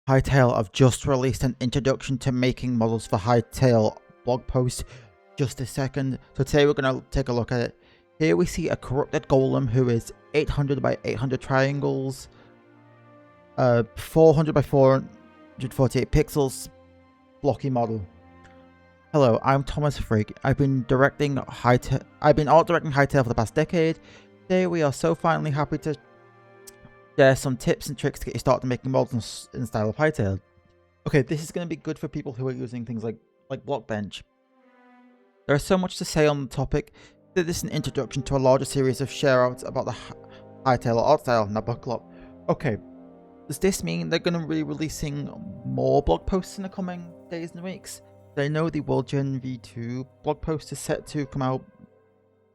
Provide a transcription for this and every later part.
Hytale have just released an introduction to making models for Hytale blog post. Just a second. So today we're going to take a look at it. Here we see a corrupted golem who is 800 by 800 triangles, 400 by 448 pixels, blocky model. Hello, I'm Thomas Frigg. I've been art directing Hytale for the past decade. Today we are so finally happy to share some tips and tricks to get you started making models in the style of Hytale. Okay, this is going to be good for people who are using things like Blockbench. There is so much to say on the topic. This is an introduction to a larger series of share-outs about the Hytale art style. Now buckle up. Okay, does this mean they're going to be releasing more blog posts in the coming days and weeks? I know the World Gen V2 blog post is set to come out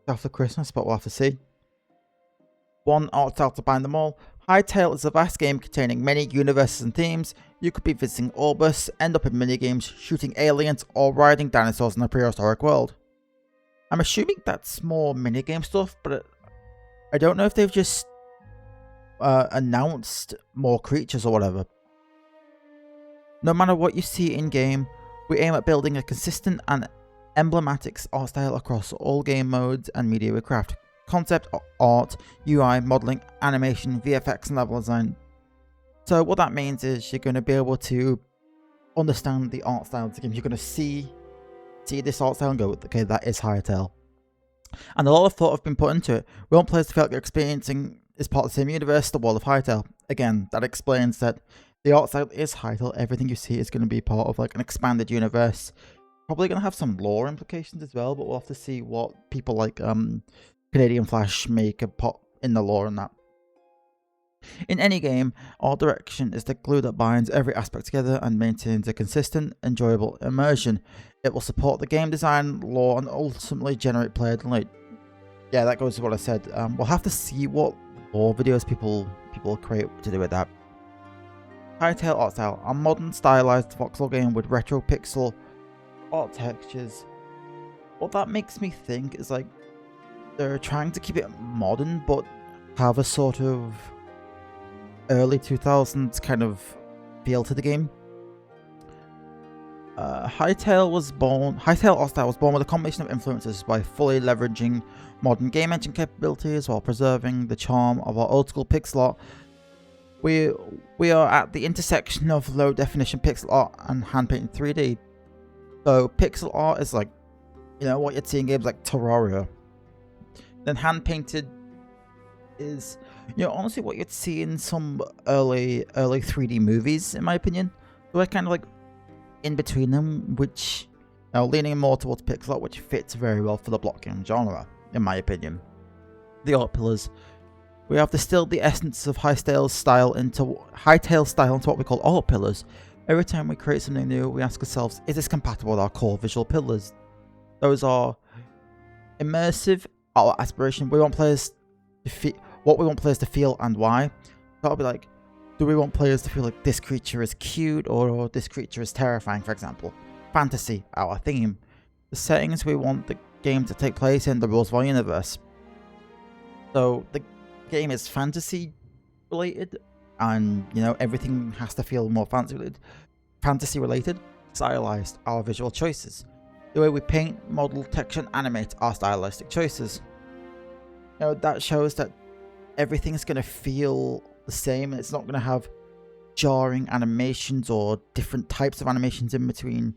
after Christmas, but we'll have to see. One art style to bind them all. Hytale is a vast game containing many universes and themes. You could be visiting Orbis, end up in minigames, shooting aliens, or riding dinosaurs in a prehistoric world. I'm assuming that's more minigame stuff, but I don't know if they've just announced more creatures or whatever. No matter what you see in-game, we aim at building a consistent and emblematic art style across all game modes and media we craft. Concept, art, UI, modeling, animation, VFX, and level design. So what that means is you're going to be able to understand the art style of the game. You're going to see this art style and go, okay, that is Hytale. And a lot of thought have been put into it. We want players to feel like they're experiencing is part of the same universe, the world of Hytale. Again, that explains that the art style is Hytale. Everything you see is going to be part of like an expanded universe. Probably going to have some lore implications as well, but we'll have to see what people like Canadian Flash make a pot in the lore and that. In any game, art direction is the glue that binds every aspect together and maintains a consistent, enjoyable immersion. It will support the game design, lore, and ultimately generate player delight. Yeah, that goes to what I said. We'll have to see what lore videos people create to do with that. Hytale art style, a modern stylized voxel game with retro pixel art textures. What that makes me think is like they're trying to keep it modern but have a sort of early 2000s kind of feel to the game. Hytale art style was born with a combination of influences by fully leveraging modern game engine capabilities while preserving the charm of our old school pixel art. We are at the intersection of low definition pixel art and hand painted 3D. So pixel art is like, you know, what you'd see in games like Terraria. Then hand painted is, you know, honestly what you'd see in some early 3D movies, in my opinion. So we're kind of like in between them, which, you know, leaning more towards pixel art, which fits very well for the block game genre, in my opinion. The art pillars. We have distilled the essence of Hytale style into what we call art pillars. Every time we create something new, we ask ourselves, is this compatible with our core visual pillars? Those are immersive, our aspiration. We want players to feel what we want players to feel and why. That'll be like, do we want players to feel like this creature is cute or this creature is terrifying, for example? Fantasy, our theme. The settings we want the game to take place in, the rules of our universe. So the game is fantasy related, and you know everything has to feel more fantasy related. Stylized, our visual choices. The way we paint, model, texture, and animate our stylistic choices. You know, that shows that everything's going to feel the same, and it's not going to have jarring animations or different types of animations in between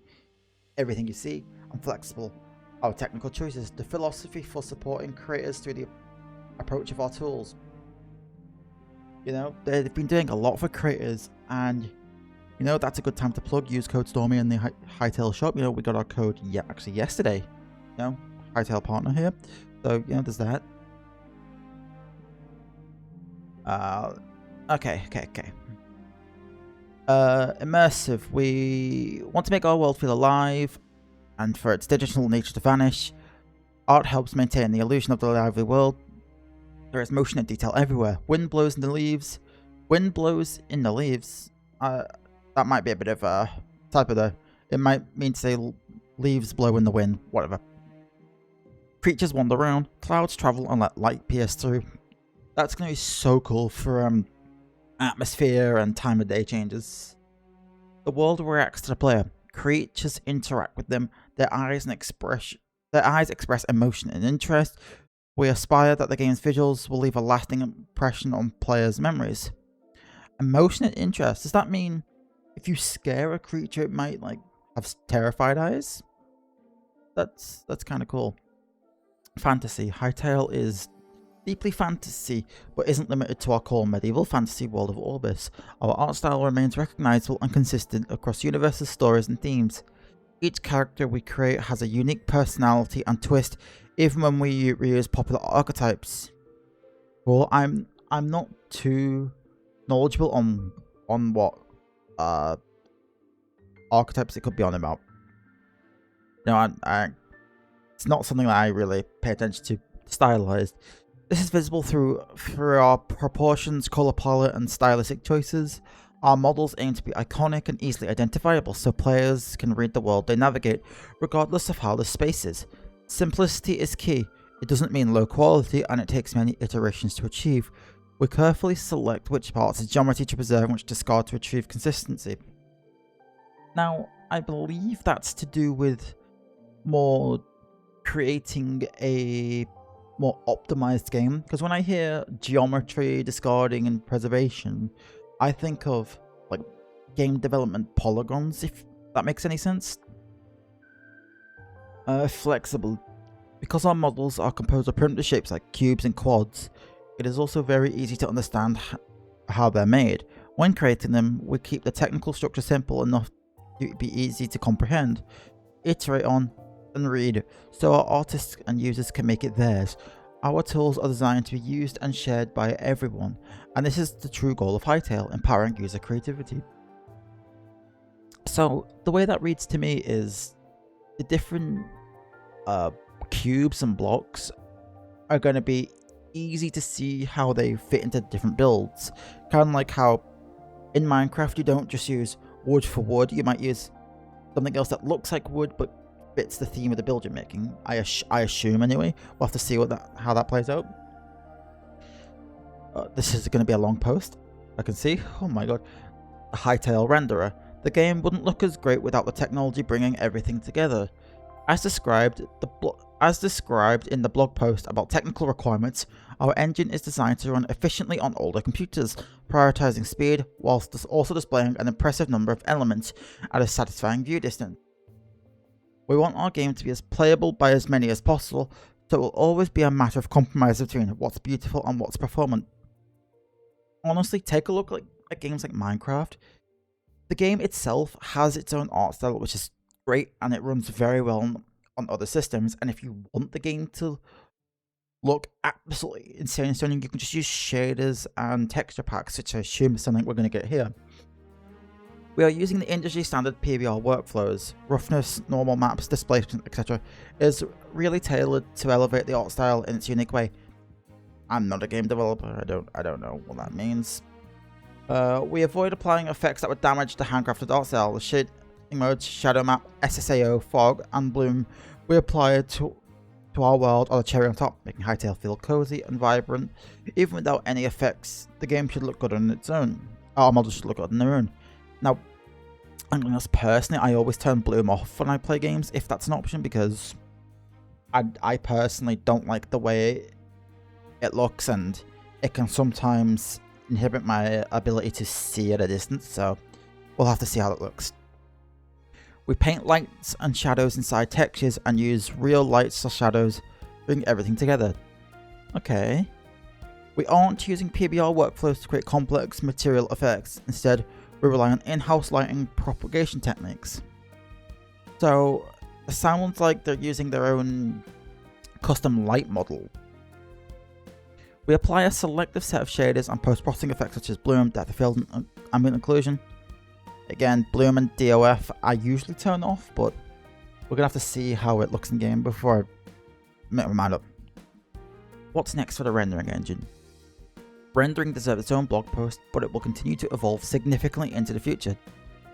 everything you see. And flexible, our technical choices. The philosophy for supporting creators through the approach of our tools. You know, they've been doing a lot for creators, and you know that's a good time to plug. Use code Stormy in the Hytale shop. You know, we got our code actually yesterday. You know, Hytale partner here, so you know there's that. Okay. Immersive. We want to make our world feel alive, and for its digital nature to vanish. Art helps maintain the illusion of the lively world. There is motion and detail everywhere. Wind blows in the leaves. That might be a bit of a typo there. It might mean to say leaves blow in the wind. Whatever. Creatures wander around. Clouds travel and let light pierce through. That's going to be so cool for atmosphere and time of day changes. The world reacts to the player. Creatures interact with them. Their eyes express emotion and interest. We aspire that the game's visuals will leave a lasting impression on players' memories. Emotion and interest. Does that mean if you scare a creature, it might like have terrified eyes? That's kind of cool. Fantasy. Hytale is deeply fantasy, but isn't limited to our core medieval fantasy world of Orbis. Our art style remains recognizable and consistent across universes, stories, and themes. Each character we create has a unique personality and twist, even when we reuse popular archetypes. Well, I'm not too knowledgeable on what archetypes it could be on about. No, it's not something that I really pay attention to. Stylized. This is visible through our proportions, color palette, and stylistic choices. Our models aim to be iconic and easily identifiable, so players can read the world they navigate, regardless of how the space is. Simplicity is key. It doesn't mean low quality, and it takes many iterations to achieve. We carefully select which parts of geometry to preserve and which to discard to achieve consistency. Now, I believe that's to do with more creating a more optimized game, because when I hear geometry, discarding, and preservation, I think of like game development polygons, if that makes any sense. Flexible. Because our models are composed of primitive shapes like cubes and quads, it is also very easy to understand how they're made. When creating them, we keep the technical structure simple enough to be easy to comprehend, iterate on, and read, so our artists and users can make it theirs. Our tools are designed to be used and shared by everyone, and this is the true goal of Hytale, empowering user creativity. So the way that reads to me is the different cubes and blocks are going to be easy to see how they fit into different builds. Kind of like how in Minecraft you don't just use wood for wood, you might use something else that looks like wood but fits the theme of the build you're making. I assume anyway. We'll have to see how that plays out. This is going to be a long post. I can see. Oh my god. A Hytale renderer. The game wouldn't look as great without the technology bringing everything together. As described in the blog post about technical requirements, our engine is designed to run efficiently on older computers, prioritizing speed whilst also displaying an impressive number of elements at a satisfying view distance. We want our game to be as playable by as many as possible, so it will always be a matter of compromise between what's beautiful and what's performant. Honestly, take a look at games like Minecraft. The game itself has its own art style, which is great, and it runs very well on other systems. And if you want the game to look absolutely insane and stunning, you can just use shaders and texture packs, which I assume is something we're going to get here. We are using the industry standard PBR workflows. Roughness, normal maps, displacement, etc. is really tailored to elevate the art style in its unique way. I'm not a game developer, I don't know what that means. We avoid applying effects that would damage the handcrafted art style. The shading modes, shadow map, SSAO, fog, and bloom we apply to our world are the cherry on top, making Hytale feel cozy and vibrant. Even without any effects, the game should look good on its own. Our models should look good on their own. Now, I'm going to personally, I always turn bloom off when I play games, if that's an option, because I personally don't like the way it looks, and it can sometimes inhibit my ability to see at a distance, so we'll have to see how it looks. We paint lights and shadows inside textures and use real lights or shadows to bring everything together. Okay. We aren't using PBR workflows to create complex material effects. Instead, we rely on in-house lighting propagation techniques. So, it sounds like they're using their own custom light model. We apply a selective set of shaders and post-processing effects such as bloom, depth of field, and ambient occlusion. Again, bloom and DOF I usually turn off, but we're going to have to see how it looks in game before I make my mind up. What's next for the rendering engine? Rendering deserves its own blog post, but it will continue to evolve significantly into the future.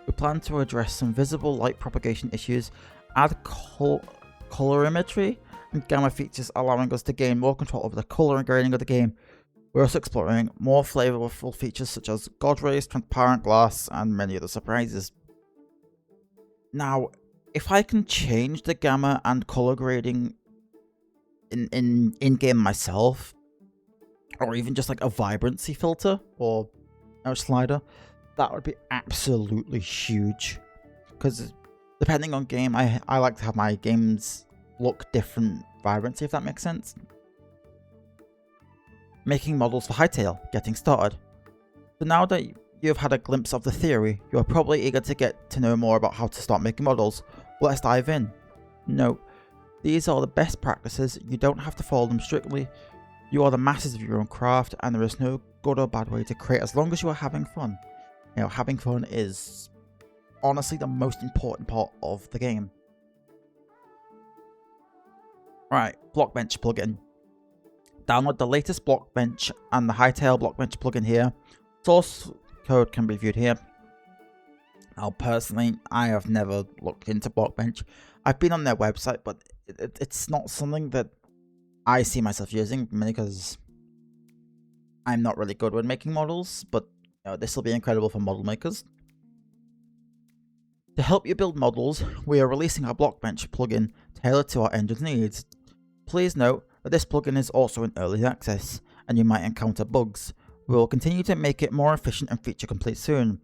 We plan to address some visible light propagation issues, add colorimetry and gamma features, allowing us to gain more control over the color and grading of the game. We're also exploring more flavorful features such as god rays, transparent glass, and many other surprises. Now, if I can change the gamma and color grading in-game myself, or even just like a vibrancy filter or a slider, that would be absolutely huge. Because depending on game, I like to have my games look different vibrancy, if that makes sense. Making models for Hytale, getting started. So now that you've had a glimpse of the theory, you're probably eager to get to know more about how to start making models. Let's dive in. Note, these are the best practices, you don't have to follow them strictly. You are the masters of your own craft, and there is no good or bad way to create as long as you are having fun. You know, having fun is honestly the most important part of the game. Right, Blockbench plugin. Download the latest Blockbench and the Hytale Blockbench plugin here. Source code can be viewed here. Now, personally, I have never looked into Blockbench. I've been on their website, but it's not something that I see myself using, mainly because I'm not really good with making models, but you know, this will be incredible for model makers. To help you build models, we are releasing our Blockbench plugin tailored to our engine's needs. Please note that this plugin is also in early access, and you might encounter bugs. We will continue to make it more efficient and feature complete soon.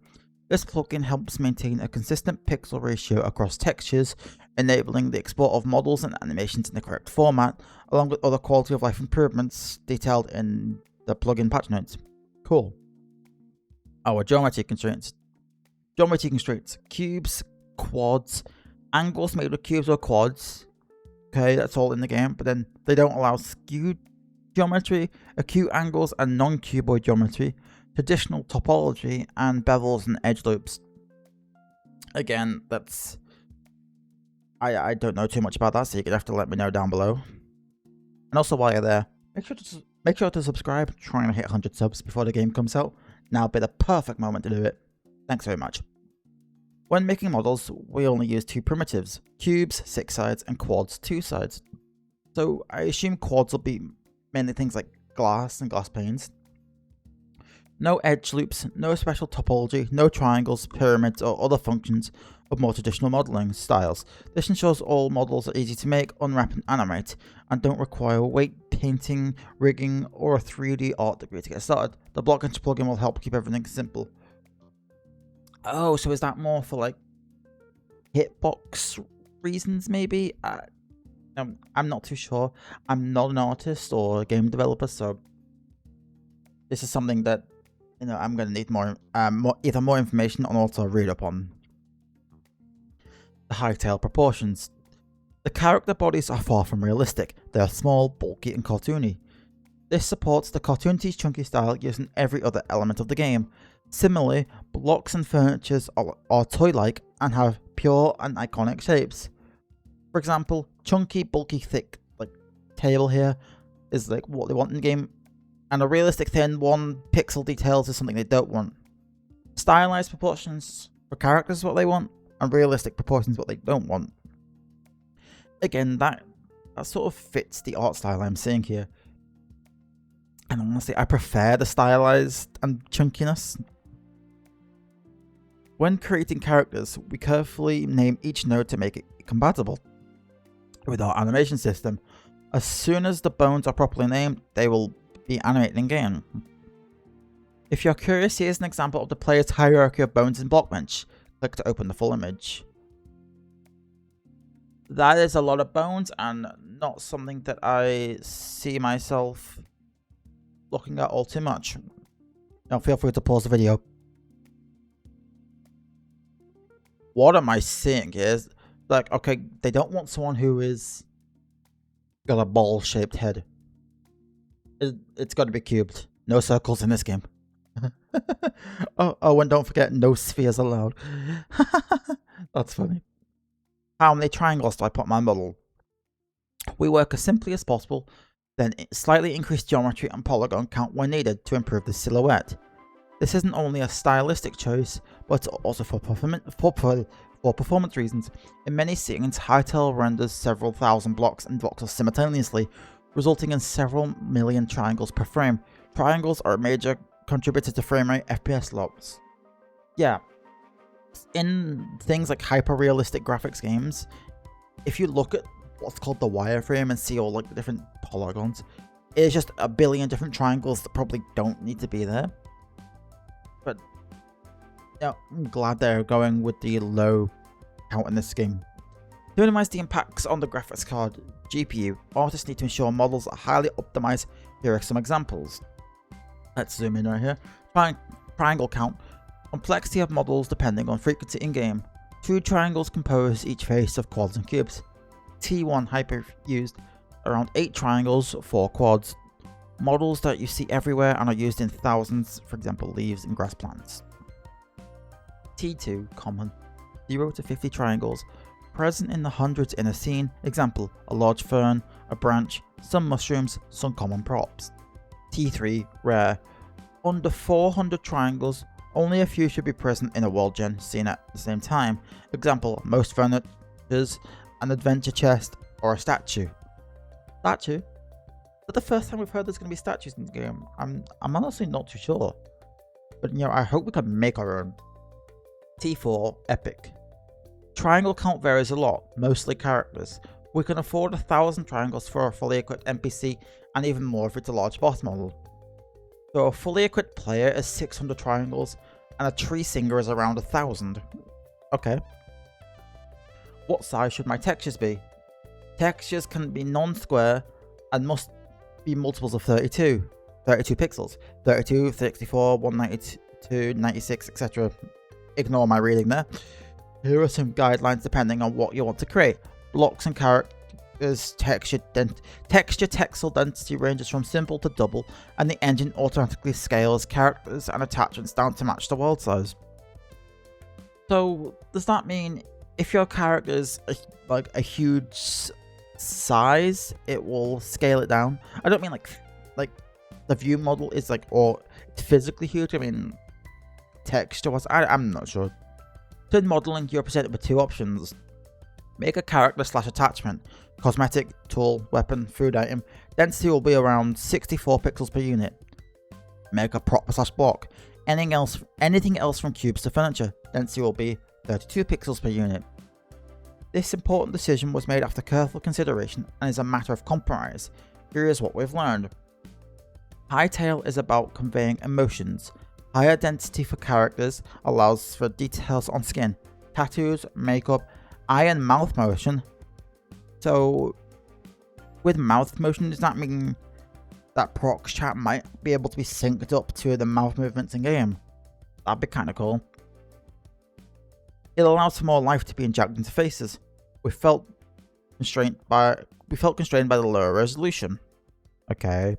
This plugin helps maintain a consistent pixel ratio across textures, enabling the export of models and animations in the correct format, along with other quality of life improvements detailed in the plugin patch notes. Cool. Our geometry constraints. Geometry constraints. Cubes, quads, angles made with cubes or quads. Okay, that's all in the game, but then they don't allow skewed geometry, acute angles and non-cuboid geometry, traditional topology, and bevels and edge loops. Again, that's... I don't know too much about that, so you're going to have to let me know down below. And also while you're there, make sure to subscribe, trying to hit 100 subs before the game comes out. Now would be the perfect moment to do it. Thanks very much. When making models, we only use two primitives, cubes 6 sides and quads 2 sides. So I assume quads will be mainly things like glass and glass panes. No edge loops, no special topology, no triangles, pyramids or other functions of more traditional modelling styles. This ensures all models are easy to make, unwrap and animate, and don't require weight, painting, rigging or a 3D art degree to get started. The Blockbench plugin will help keep everything simple. Oh, so is that more for like hitbox reasons maybe? I'm not too sure. I'm not an artist or a game developer, so this is something that, you know, I'm going to need either more information or also read up on. The Hytale proportions. The character bodies are far from realistic. They are small, bulky and cartoony. This supports the cartoony chunky style used in every other element of the game. Similarly, blocks and furniture are toy-like and have pure and iconic shapes. For example, chunky, bulky, thick, like table here is like what they want in the game, and a realistic thin 1 pixel details is something they don't want. Stylized proportions for characters is what they want, and realistic proportions is what they don't want. Again, that sort of fits the art style I'm seeing here. And honestly, I prefer the stylized and chunkiness. When creating characters, we carefully name each node to make it compatible with our animation system. As soon as the bones are properly named, they will be animated in game. If you're curious, here's an example of the player's hierarchy of bones in Blockbench. Click to open the full image. That is a lot of bones and not something that I see myself looking at all too much. Now feel free to pause the video. What am I seeing here? Like, okay, they don't want someone who is got a ball-shaped head. It's got to be cubed. No circles in this game. oh, and don't forget, no spheres allowed. That's funny. How many triangles do I put in my model? We work as simply as possible, then slightly increase geometry and polygon count when needed to improve the silhouette. This isn't only a stylistic choice, but also for performance reasons. In many scenes, Hytale renders several thousand blocks and voxels simultaneously, resulting in several million triangles per frame. Triangles are a major contributor to frame rate FPS loss. Yeah, in things like hyper-realistic graphics games, if you look at what's called the wireframe and see all like the different polygons, it's just a billion different triangles that probably don't need to be there. But yeah, I'm glad they're going with the low count in this game. To minimize the impacts on the graphics card GPU, artists need to ensure models are highly optimized. Here are some examples. Let's zoom in right here. Triangle count. Complexity of models depending on frequency in-game. 2 triangles compose each face of quads and cubes. T1 hyper used around 8 triangles, 4 quads. Models that you see everywhere and are used in thousands, for example leaves and grass plants. T2 common. 0 to 50 triangles, present in the hundreds in a scene. Example, a large fern, a branch, some mushrooms, some common props. T3 rare. Under 400 triangles, only a few should be present in a world gen scene at the same time. Example, most furnitures, an adventure chest, or a statue. Statue? But the first time we've heard there's going to be statues in the game. I'm honestly not too sure. But you know, I hope we can make our own. T4 epic. Triangle count varies a lot, mostly characters. We can afford 1,000 triangles for a fully equipped NPC, and even more if it's a large boss model. So a fully equipped player is 600 triangles, and a tree singer is around 1,000. Okay. What size should my textures be? Textures can be non-square and must be multiples of 32. 32 pixels. 32, 64, 192, 96, etc. Ignore my reading there. Here are some guidelines depending on what you want to create. Blocks and characters, texture texel density ranges from simple to double, and the engine automatically scales characters and attachments down to match the world size. So does that mean if your character is like a huge size, it will scale it down? I don't mean like the view model is like, or it's physically huge. I mean texture was. I'm not sure. So in modeling, you're presented with 2 options. Make a character / attachment. Cosmetic, tool, weapon, food item. Density will be around 64 pixels per unit. Make a prop / block. Anything else from cubes to furniture. Density will be 32 pixels per unit. This important decision was made after careful consideration and is a matter of compromise. Here is what we've learned. Hytale is about conveying emotions. Higher density for characters allows for details on skin, tattoos, makeup, eye and mouth motion. So with mouth motion, does that mean that prox chat might be able to be synced up to the mouth movements in game? That'd be kind of cool. It allows for more life to be injected into faces. We felt constrained by the lower resolution. Okay.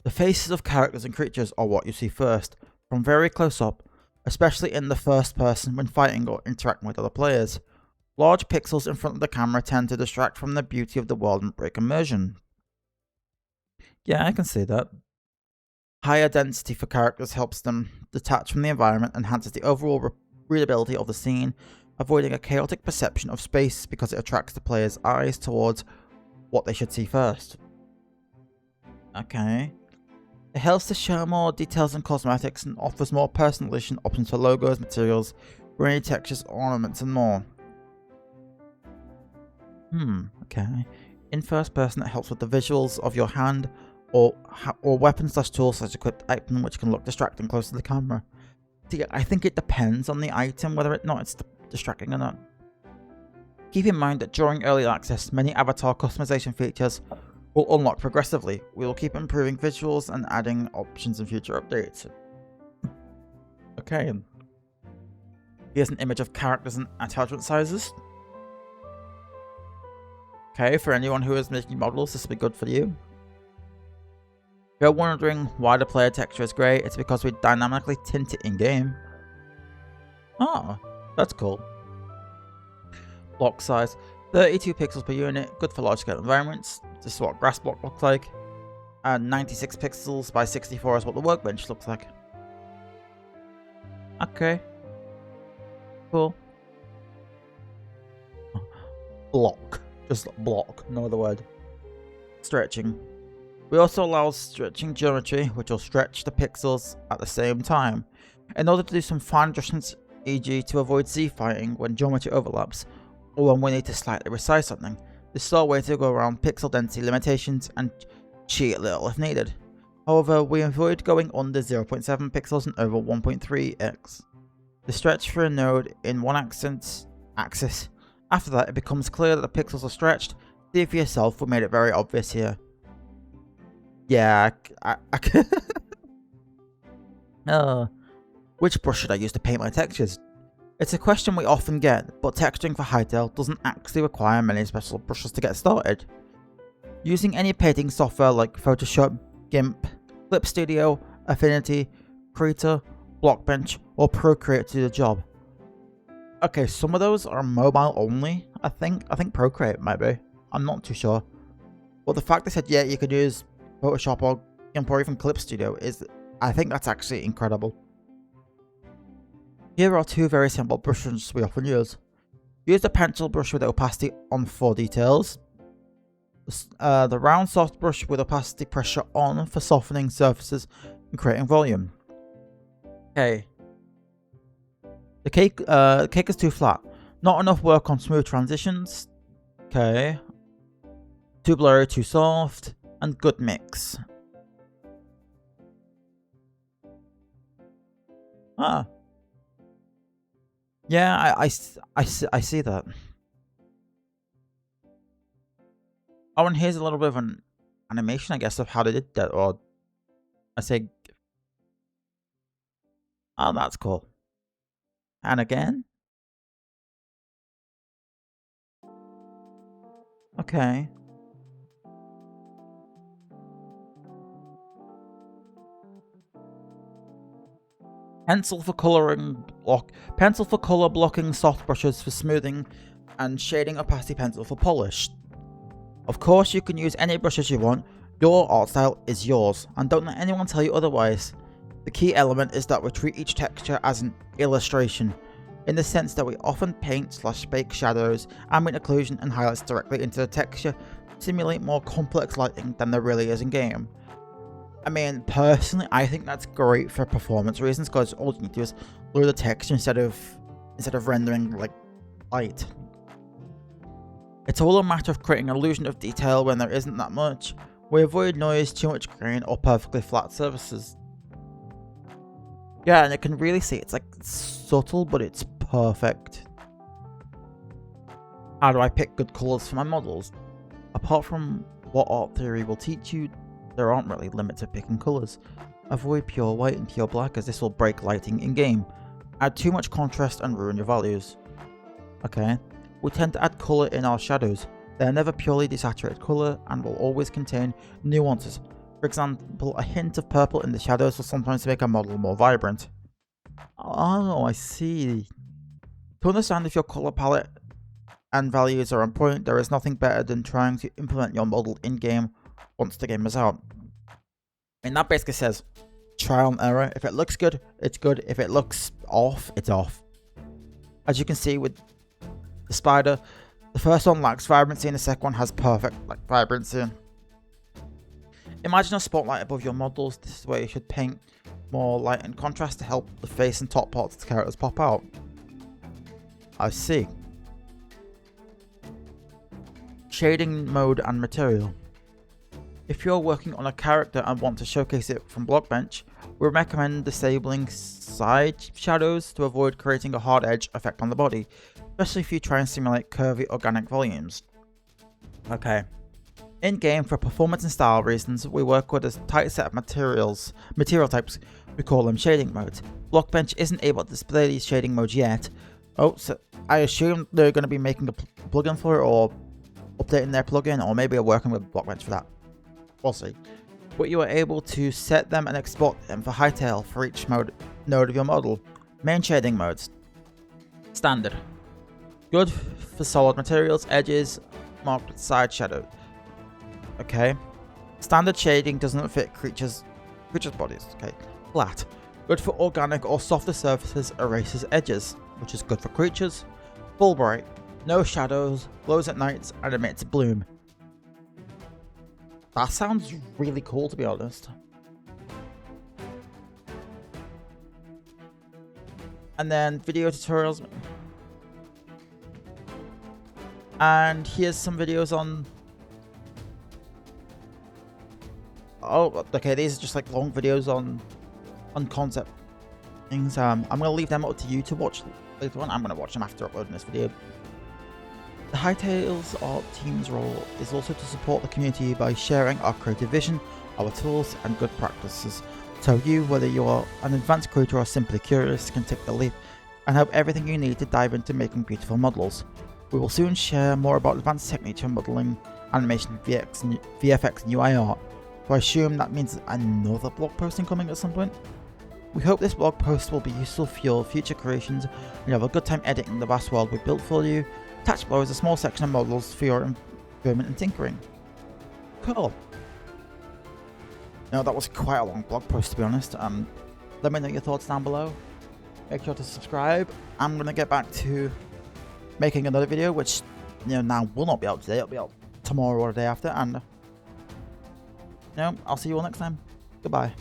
The faces of characters and creatures are what you see first, from very close up, especially in the first person when fighting or interacting with other players. Large pixels in front of the camera tend to distract from the beauty of the world and break immersion. Yeah, I can see that. Higher density for characters helps them detach from the environment and enhances the overall readability of the scene, avoiding a chaotic perception of space because it attracts the player's eyes towards what they should see first. Okay. It helps to show more details and cosmetics and offers more personalization options for logos, materials, grainy textures, ornaments, and more. Okay. In first person, it helps with the visuals of your hand or weapons / tools / equipped item, which can look distracting close to the camera. See, I think it depends on the item whether or not it's distracting or not. Keep in mind that during early access, many avatar customization features will unlock progressively. We will keep improving visuals and adding options in future updates. Okay. Here's an image of characters and attachment sizes. Okay, for anyone who is making models, this will be good for you. If you're wondering why the player texture is grey, it's because we dynamically tint it in-game. Oh, that's cool. Block size, 32 pixels per unit, good for large-scale environments. This is what grass block looks like. And 96 pixels by 64 is what the workbench looks like. Okay. Cool. Block. Just block, no other word. Stretching. We also allow stretching geometry, which will stretch the pixels at the same time. In order to do some fine adjustments, e.g. to avoid Z-fighting when geometry overlaps, or when we need to slightly resize something, there's still a way to go around pixel density limitations and cheat a little if needed. However, we avoid going under 0.7 pixels and over 1.3x. The stretch for a node in one axis. After that, it becomes clear that the pixels are stretched. See for yourself, we made it very obvious here. Yeah, which brush should I use to paint my textures? It's a question we often get, but texturing for Hytale doesn't actually require many special brushes to get started. Using any painting software like Photoshop, GIMP, Clip Studio, Affinity, Krita, Blockbench, or Procreate to do the job. Okay, some of those are mobile only, I think Procreate might be. I'm not too sure. But the fact they said, yeah, you could use Photoshop or GIMP or even Clip Studio I think that's actually incredible. Here are two very simple brushes we often use. Use the pencil brush with opacity on for details. The round soft brush with opacity pressure on for softening surfaces and creating volume. Okay. The cake is too flat. Not enough work on smooth transitions. Okay. Too blurry, too soft, and good mix. Ah. Yeah, I see that. Oh, and here's a little bit of an animation, I guess, of how they did that, or I say, oh, that's cool. And again. Okay. Pencil for color blocking soft brushes for smoothing, and shading opacity pencil for polish. Of course, you can use any brushes you want. Your art style is yours, and don't let anyone tell you otherwise. The key element is that we treat each texture as an illustration, in the sense that we often paint/bake shadows, ambient occlusion, and highlights directly into the texture to simulate more complex lighting than there really is in game. I mean, personally, I think that's great for performance reasons, because all you need to do is blur the texture instead of rendering like light. It's all a matter of creating an illusion of detail when there isn't that much. We avoid noise, too much grain, or perfectly flat surfaces. Yeah, and you can really see it's like subtle, but it's perfect. How do I pick good colours for my models? Apart from what art theory will teach you, there aren't really limits to picking colours. Avoid pure white and pure black, as this will break lighting in game. Add too much contrast and ruin your values. Okay. We tend to add colour in our shadows. They are never purely desaturated colour and will always contain nuances. For example, a hint of purple in the shadows will sometimes make a model more vibrant. Oh, I see. To understand if your colour palette and values are on point, there is nothing better than trying to implement your model in-game once the game is out. And that basically says trial and error. If it looks good, it's good. If it looks off, it's off. As you can see with the spider, the first one lacks vibrancy and the second one has perfect vibrancy. Imagine a spotlight above your models. This is where you should paint more light and contrast to help the face and top parts of the characters pop out. I see. Shading mode and material. If you're working on a character and want to showcase it from Blockbench, we recommend disabling side shadows to avoid creating a hard edge effect on the body, especially if you try and simulate curvy organic volumes. Okay. In game, for performance and style reasons, we work with a tight set of material types. We call them shading modes. Blockbench isn't able to display these shading modes yet. Oh, so I assume they're going to be making a plugin for it, or updating their plugin, or maybe working with Blockbench for that. We'll see. But you are able to set them and export them for Hytale for each node of your model. Main shading modes. Standard. Good for solid materials, edges, marked with side shadow. Okay. Standard shading doesn't fit creatures' bodies. Okay. Flat. Good for organic or softer surfaces, erases edges, which is good for creatures. Full bright. No shadows, glows at nights, and emits bloom. That sounds really cool, to be honest. and then video tutorials. And here's some videos on... Oh, okay, these are just like long videos on concept things. I'm gonna leave them up to you to watch later on. I'm gonna watch them after uploading this video. The Hytale's art team's role is also to support the community by sharing our creative vision, our tools, and good practices. So you, whether you are an advanced creator or simply curious, can take the leap and have everything you need to dive into making beautiful models. We will soon share more about advanced techniques for modeling, animation, VFX, and UI art. So I assume that means another blog posting coming at some point. We hope this blog post will be useful for your future creations and you have a good time editing the vast world we built for you. Attached below is a small section of models for your improvement and tinkering. Cool. Now that was quite a long blog post, to be honest. Let me know your thoughts down below. Make sure to subscribe. I'm gonna get back to making another video, which now will not be out today. It'll be out tomorrow or the day after, and I'll see you all next time. Goodbye.